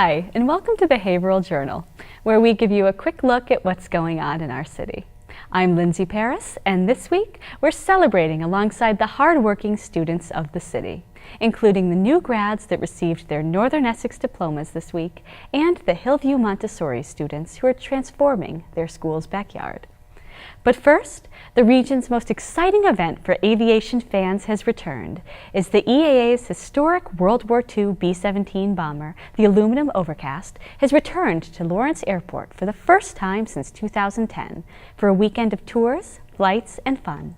Hi, and welcome to the Haverhill Journal, where we give you a quick look at what's going on in our city. I'm Lindsay Paris, and this week we're celebrating alongside the hard-working students of the city, including the new grads that received their Northern Essex diplomas this week and the Hillview Montessori students who are transforming their school's backyard. But first, the region's most exciting event for aviation fans has returned, as the EAA's historic World War II B17 bomber, the Aluminum Overcast, has returned to Lawrence Airport for the first time since 2010 for a weekend of tours, flights, and fun.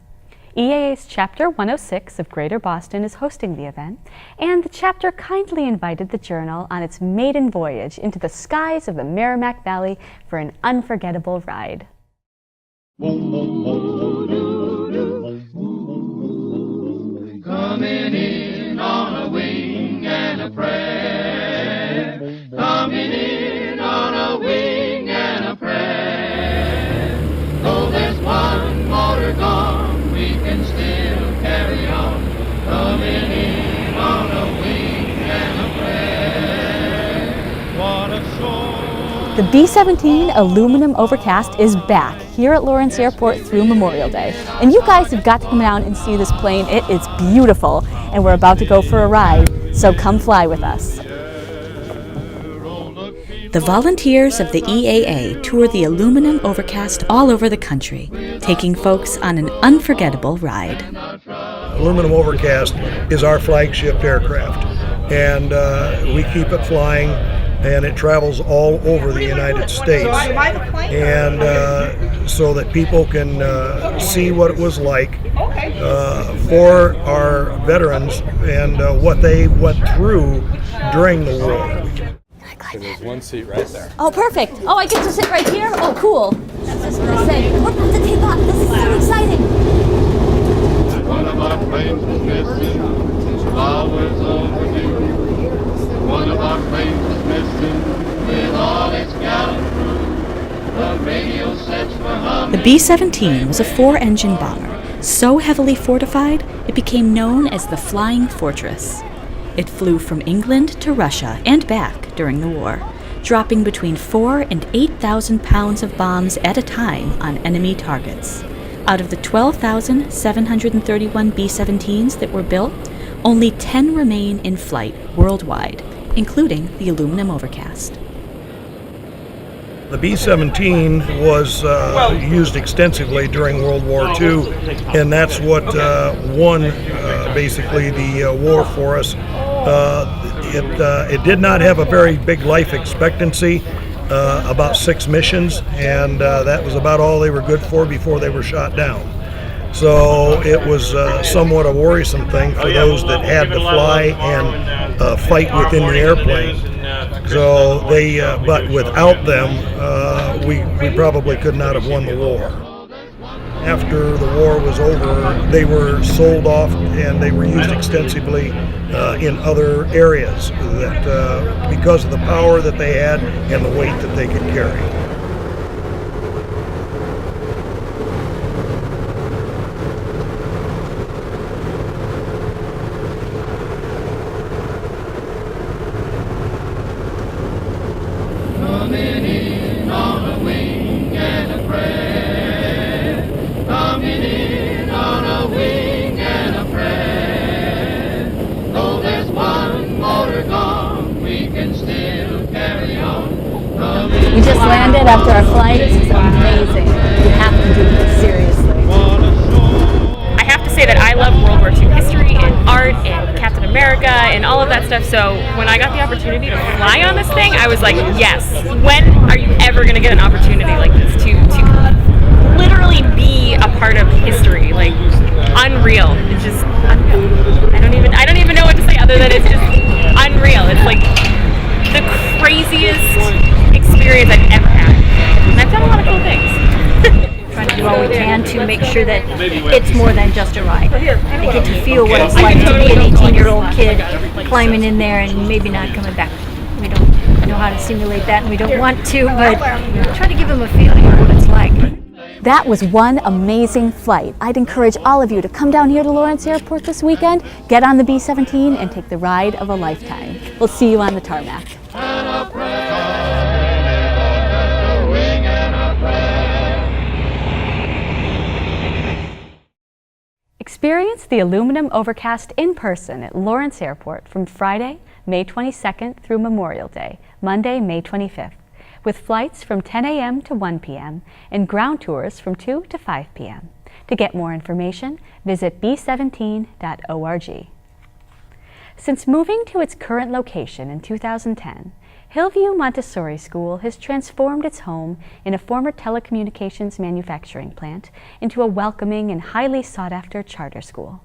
EAA's Chapter 106 of Greater Boston is hosting the event, and the chapter kindly invited the Journal on its maiden voyage into the skies of the Merrimack Valley for an unforgettable ride. Coming in on a wing and a prayer. Coming in on a wing and a prayer. Though there's one motor gone, we can still carry on. Coming in on a wing and a prayer. What a show. The B17 Aluminum Overcast is back here at Lawrence Airport through Memorial Day. And you guys have got to come down and see this plane. It is beautiful, and we're about to go for a ride, so come fly with us. The volunteers of the EAA tour the Aluminum Overcast all over the country, taking folks on an unforgettable ride. Aluminum Overcast is our flagship aircraft, and we keep it flying. And it travels all over the United States, and so that people can see what it was like for our veterans and what they went through during the war. So there's one seat right there. Oh, perfect. Oh, I get to sit right here? Oh, cool. That's what I say. We're about to take off. This is so exciting. One of our planes was missing, flowers overdue. One of our planes was missing, with all its gallant crew. The radio sets for humming. The B-17 was a four-engine bomber, so heavily fortified it became known as the Flying Fortress. It flew from England to Russia and back during the war, dropping between 4,000 and 8,000 pounds of bombs at a time on enemy targets. Out of the 12,731 B-17s that were built, only 10 remain in flight worldwide, including the Aluminum Overcast. The B-17 was used extensively during World War II, and that's what won basically the war for us. It did not have a very big life expectancy, about 6 missions, and that was about all they were good for before they were shot down. So it was somewhat a worrisome thing for those that had to fly and fight within the airplane. So they, but without them, we probably could not have won the war. After the war was over, they were sold off and they were used extensively in other areas that, because of the power that they had and the weight that they could carry. Coming in on a wing and a prayer. Coming in on a wing and a prayer. Though there's one motor gone, we can still carry on. We just landed after our flight. This is amazing. You have to do this, seriously. I have to say that I love World War II history and art and Captain America and all of that stuff, so when I got the opportunity to fly on this thing, I was like, yes, when are you ever going to get an opportunity like this to literally be a part of history? Like, unreal. It's just unreal. I don't even know what to say other than it's just unreal. It's like the craziest experience I've ever had. And I've done a lot of cool things. Trying to do all we can to make sure that it's more than just a ride. They get to feel what it's like to be an 18-year-old kid climbing in there and maybe not coming back. We don't know how to simulate that, and we don't want to, but try to give them a feeling of what it's like. That was one amazing flight. I'd encourage all of you to come down here to Lawrence Airport this weekend, get on the B-17, and take the ride of a lifetime. We'll see you on the tarmac. experience the aluminum overcast in person at Lawrence Airport from Friday, May 22nd through Memorial Day, Monday, May 25th, with flights from 10 a.m. to 1 p.m. and ground tours from 2 to 5 p.m. To get more information, visit b17.org. Since moving to its current location in 2010, Hillview Montessori School has transformed its home in a former telecommunications manufacturing plant into a welcoming and highly sought-after charter school.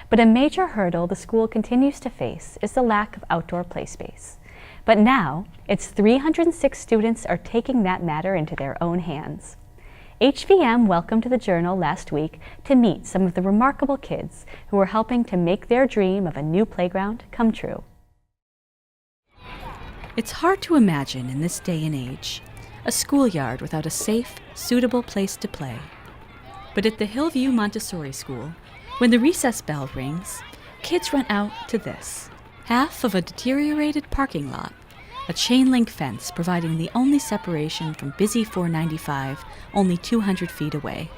But a major hurdle the school continues to face is the lack of outdoor play space. But now, its 306 students are taking that matter into their own hands. HVM welcomed the Journal last week to meet some of the remarkable kids who are helping to make their dream of a new playground come true. It's hard to imagine in this day and age a schoolyard without a safe, suitable place to play. But at the Hillview Montessori School, when the recess bell rings, kids run out to this: half of a deteriorated parking lot, a chain-link fence providing the only separation from busy 495 only 200 feet away.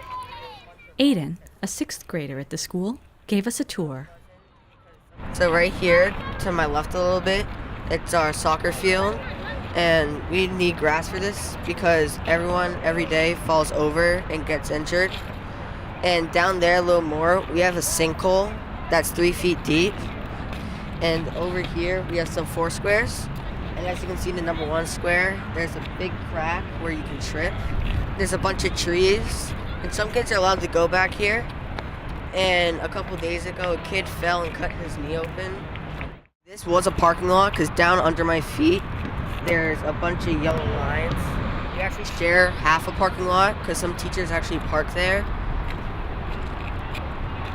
Aiden, a 6th grader at the school, gave us a tour. So right here, to my left a little bit, it's our soccer field, and we need grass for this because everyone every day falls over and gets injured. And down there a little more, we have a sinkhole that's 3 feet deep. And over here, we have some 4 squares. And as you can see in the number 1 square, there's a big crack where you can trip. There's a bunch of trees, and some kids are allowed to go back here. And a couple days ago, a kid fell and cut his knee open. This was a parking lot because down under my feet, there's a bunch of yellow lines. We actually share half a parking lot because some teachers actually park there.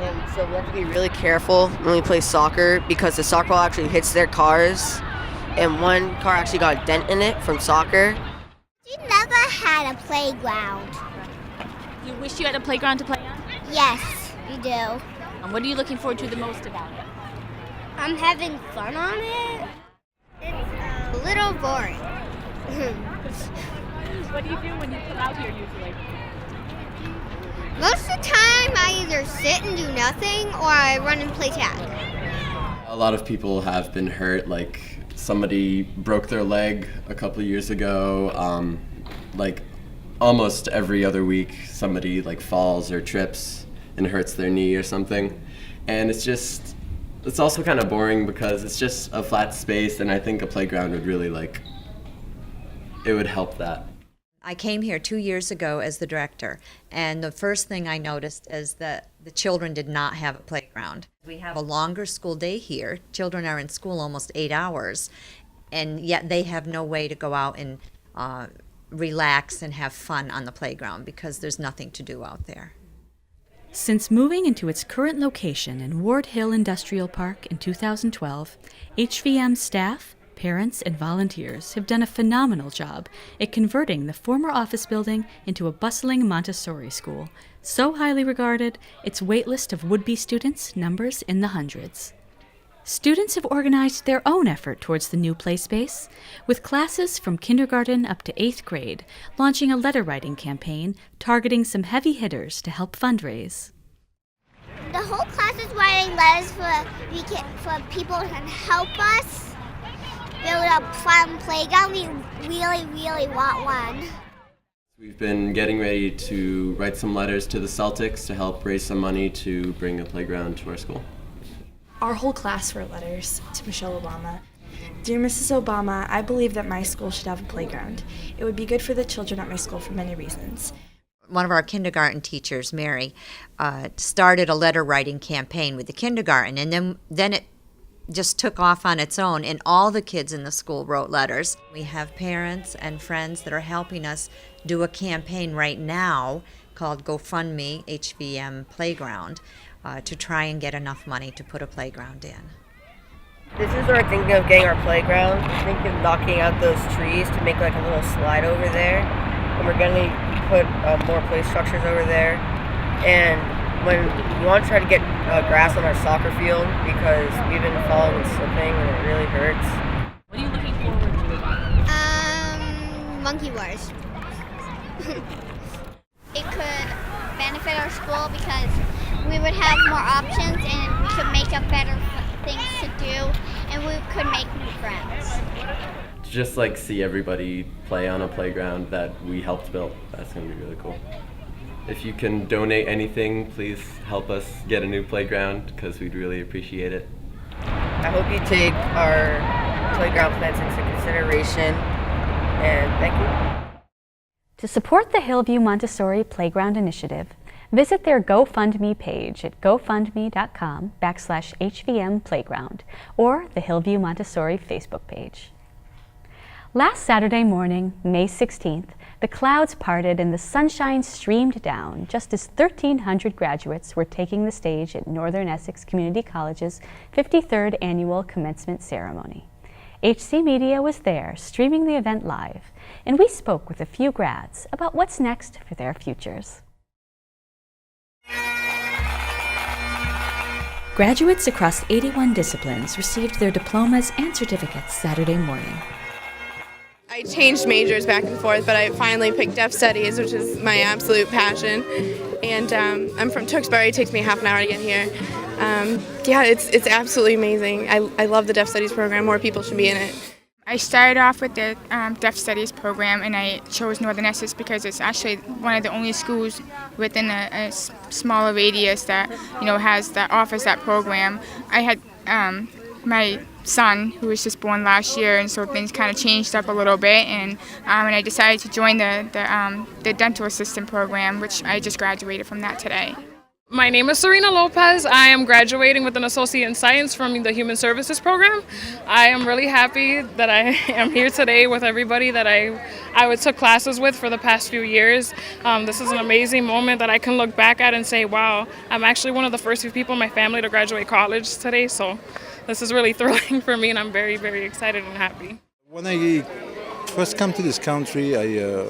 And so we have to be really careful when we play soccer because the soccer ball actually hits their cars. And one car actually got a dent in it from soccer. We never had a playground. You wish you had a playground to play on? Yes, we do. And what are you looking forward to the most about it? I'm having fun on it. It's a little boring. What do you do when you come out here usually? Most of the time, I either sit and do nothing or I run and play tag. A lot of people have been hurt, like somebody broke their leg a couple of years ago. Like almost every other week, somebody like falls or trips and hurts their knee or something. And it's also kind of boring because it's just a flat space, and I think a playground would really it would help that. I came here 2 years ago as the director, and the first thing I noticed is that the children did not have a playground. We have a longer school day here. Children are in school almost 8 hours, and yet they have no way to go out and relax and have fun on the playground because there's nothing to do out there. Since moving into its current location in Ward Hill Industrial Park in 2012, HVM staff, parents, and volunteers have done a phenomenal job at converting the former office building into a bustling Montessori school, so highly regarded, its waitlist of would-be students numbers in the hundreds. Students have organized their own effort towards the new play space, with classes from kindergarten up to 8th grade launching a letter-writing campaign targeting some heavy hitters to help fundraise. The whole class is writing letters for people who can help us build a fun playground. We really, really want one. We've been getting ready to write some letters to the Celtics to help raise some money to bring a playground to our school. Our whole class wrote letters to Michelle Obama. Dear Mrs. Obama, I believe that my school should have a playground. It would be good for the children at my school for many reasons. One of our kindergarten teachers, Mary, started a letter writing campaign with the kindergarten, and then it just took off on its own, and all the kids in the school wrote letters. We have parents and friends that are helping us do a campaign right now called GoFundMe HVM Playground to try and get enough money to put a playground in. This is where we're thinking of getting our playground. Thinking of knocking out those trees to make like a little slide over there. And we're going to put more play structures over there. And when we want to try to get grass on our soccer field because we've been falling and slipping and it really hurts. What are you looking forward to? Monkey bars. It could benefit our school because we would have more options and we could make up better things to do and we could make new friends. Just like see everybody play on a playground that we helped build. That's going to be really cool. If you can donate anything, please help us get a new playground because we'd really appreciate it. I hope you take our playground plans into consideration, and thank you. To support the Hillview Montessori Playground Initiative, visit their GoFundMe page at gofundme.com/HVM Playground or the Hillview Montessori Facebook page. Last Saturday morning, May 16th, the clouds parted and the sunshine streamed down just as 1,300 graduates were taking the stage at Northern Essex Community College's 53rd annual commencement ceremony. HC Media was there, streaming the event live, and we spoke with a few grads about what's next for their futures. Graduates across 81 disciplines received their diplomas and certificates Saturday morning. I changed majors back and forth, but I finally picked deaf studies, which is my absolute passion. And I'm from Tewksbury. It takes me half an hour to get here. Yeah, it's absolutely amazing. I love the deaf studies program. More people should be in it. I started off with the deaf studies program, and I chose Northern Essex because it's actually one of the only schools within a smaller radius that offers that program. I had my son, who was just born last year, and so things kind of changed up a little bit, and I decided to join the dental assistant program, which I just graduated from that today. My name is Serena Lopez. I am graduating with an associate in science from the Human Services program. I am really happy that I am here today with everybody that I took classes with for the past few years. This is an amazing moment that I can look back at and say, wow, I'm actually one of the first few people in my family to graduate college today, so this is really thrilling for me, and I'm very, very excited and happy. When I first came to this country, I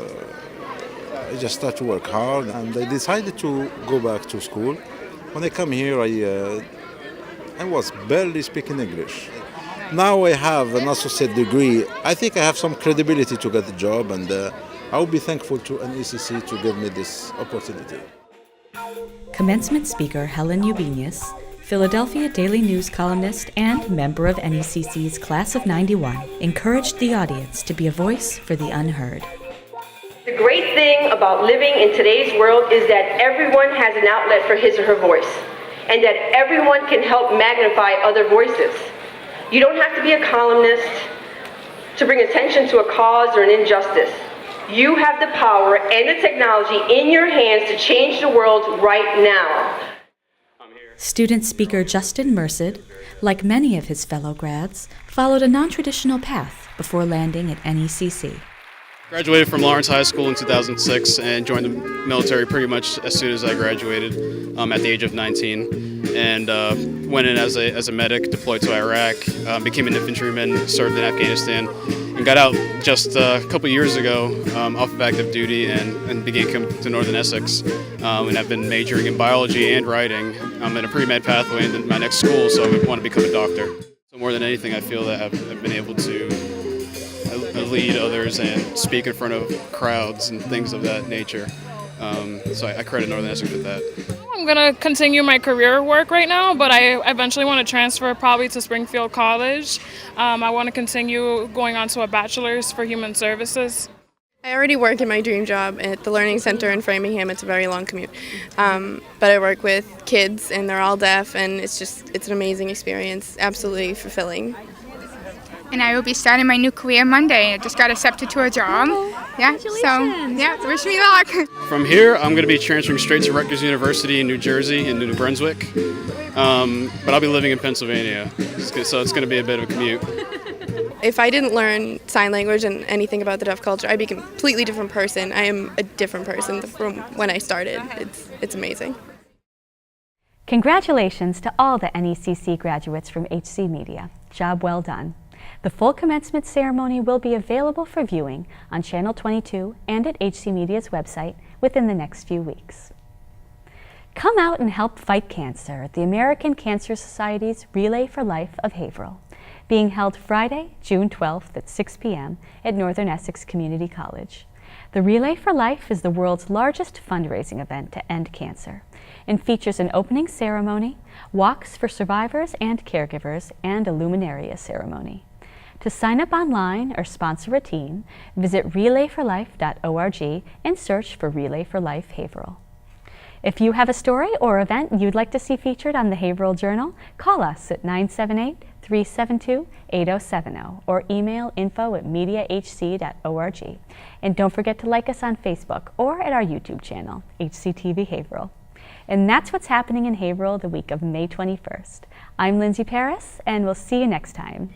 just started to work hard, and I decided to go back to school. When I come here, I was barely speaking English. Now I have an associate degree. I think I have some credibility to get the job, and I will be thankful to NECC to give me this opportunity. Commencement speaker Helen Ubenius, Philadelphia Daily News columnist and member of NECC's Class of '91, encouraged the audience to be a voice for the unheard. The great thing about living in today's world is that everyone has an outlet for his or her voice, and that everyone can help magnify other voices. You don't have to be a columnist to bring attention to a cause or an injustice. You have the power and the technology in your hands to change the world right now. Student speaker Justin Merced, like many of his fellow grads, followed a non-traditional path before landing at NECC. Graduated from Lawrence High School in 2006 and joined the military pretty much as soon as I graduated at the age of 19. And went in as a medic, deployed to Iraq, became an infantryman, served in Afghanistan, and got out just a couple years ago off of active duty and began coming to Northern Essex. And I've been majoring in biology and writing. I'm in a pre-med pathway in my next school, so I want to become a doctor. So more than anything, I feel that I've been able to lead others and speak in front of crowds and things of that nature. So I credit Northern Essex with that. I'm going to continue my career work right now, but I eventually want to transfer probably to Springfield College. I want to continue going on to a bachelor's for human services. I already work in my dream job at the Learning Center in Framingham. It's a very long commute. But I work with kids, and they're all deaf, and it's an amazing experience, absolutely fulfilling. And I will be starting my new career Monday. I just got accepted to a job. Yeah, so wish me luck. From here, I'm going to be transferring straight to Rutgers University in New Jersey and New Brunswick. But I'll be living in Pennsylvania, so it's going to be a bit of a commute. If I didn't learn sign language and anything about the deaf culture, I'd be a completely different person. I am a different person from when I started. It's amazing. Congratulations to all the NECC graduates from HC Media. Job well done. The full commencement ceremony will be available for viewing on Channel 22 and at HC Media's website within the next few weeks. Come out and help fight cancer at the American Cancer Society's Relay for Life of Haverhill, being held Friday, June 12th at 6 p.m. at Northern Essex Community College. The Relay for Life is the world's largest fundraising event to end cancer and features an opening ceremony, walks for survivors and caregivers, and a luminaria ceremony. To sign up online or sponsor a team, visit relayforlife.org and search for Relay for Life Haverhill. If you have a story or event you'd like to see featured on the Haverhill Journal, call us at 978-372-8070 or email info@mediahc.org. And don't forget to like us on Facebook or at our YouTube channel, HCTV Haverhill. And that's what's happening in Haverhill the week of May 21st. I'm Lindsay Paris, and we'll see you next time.